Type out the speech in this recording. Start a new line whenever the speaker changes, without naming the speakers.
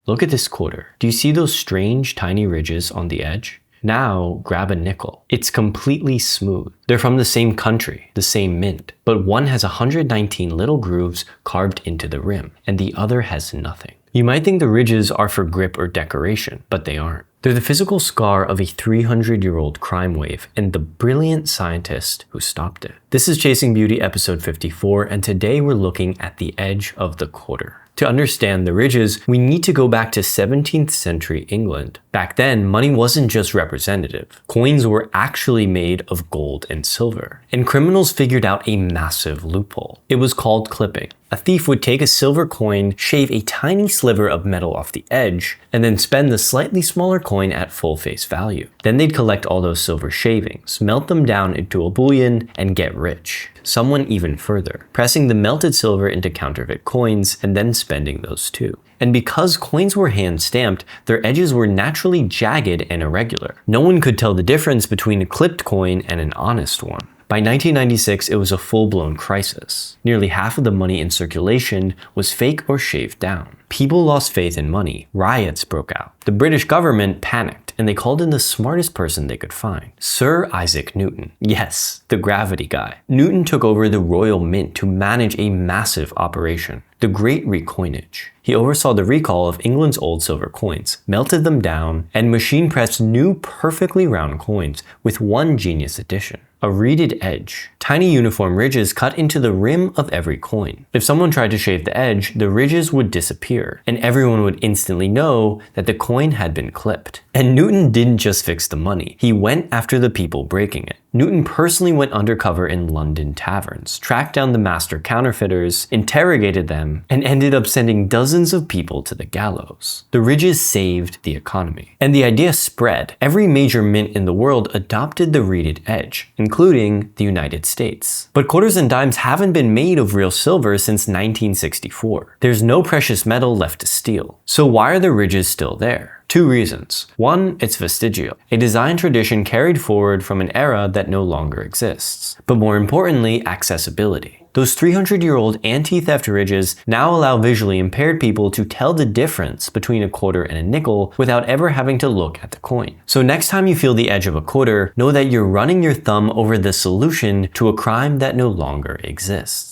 Look at this quarter. Do you see those strange tiny ridges on the edge? Now, grab a nickel. It's completely smooth. They're from the same country, the same mint, but one has 119 little grooves carved into the rim, and the other has nothing. You might think the ridges are for grip or decoration, but they aren't. They're the physical scar of a 300-year-old crime wave and the brilliant scientist who stopped it. This is Chasing Beauty episode 54, and today we're looking at the edge of the quarter. To understand the ridges, we need to go back to 17th century England. Back then, money wasn't just representative. Coins were actually made of gold and silver. And criminals figured out a massive loophole. It was called clipping. A thief would take a silver coin, shave a tiny sliver of metal off the edge, and then spend the slightly smaller coin at full face value. Then they'd collect all those silver shavings, melt them down into a bullion, and get rich. Some went even further, pressing the melted silver into counterfeit coins and then spending those too. And because coins were hand-stamped, their edges were naturally jagged and irregular. No one could tell the difference between a clipped coin and an honest one. By 1996, it was a full-blown crisis. Nearly half of the money in circulation was fake or shaved down. People lost faith in money. Riots broke out. The British government panicked, and they called in the smartest person they could find, Sir Isaac Newton. Yes, the gravity guy. Newton took over the Royal Mint to manage a massive operation, the Great Recoinage. He oversaw the recall of England's old silver coins, melted them down, and machine-pressed new perfectly round coins with one genius addition: a reeded edge. Tiny uniform ridges cut into the rim of every coin. If someone tried to shave the edge, the ridges would disappear, and everyone would instantly know that the coin had been clipped. And Newton didn't just fix the money, he went after the people breaking it. Newton personally went undercover in London taverns, tracked down the master counterfeiters, interrogated them, and ended up sending dozens of people to the gallows. The ridges saved the economy. And the idea spread. Every major mint in the world adopted the reeded edge, including the United States. But quarters and dimes haven't been made of real silver since 1964. There's no precious metal left to steal. So why are the ridges still there? Two reasons. One, it's vestigial, a design tradition carried forward from an era that no longer exists. But more importantly, accessibility. Those 300-year-old anti-theft ridges now allow visually impaired people to tell the difference between a quarter and a nickel without ever having to look at the coin. So next time you feel the edge of a quarter, know that you're running your thumb over the solution to a crime that no longer exists.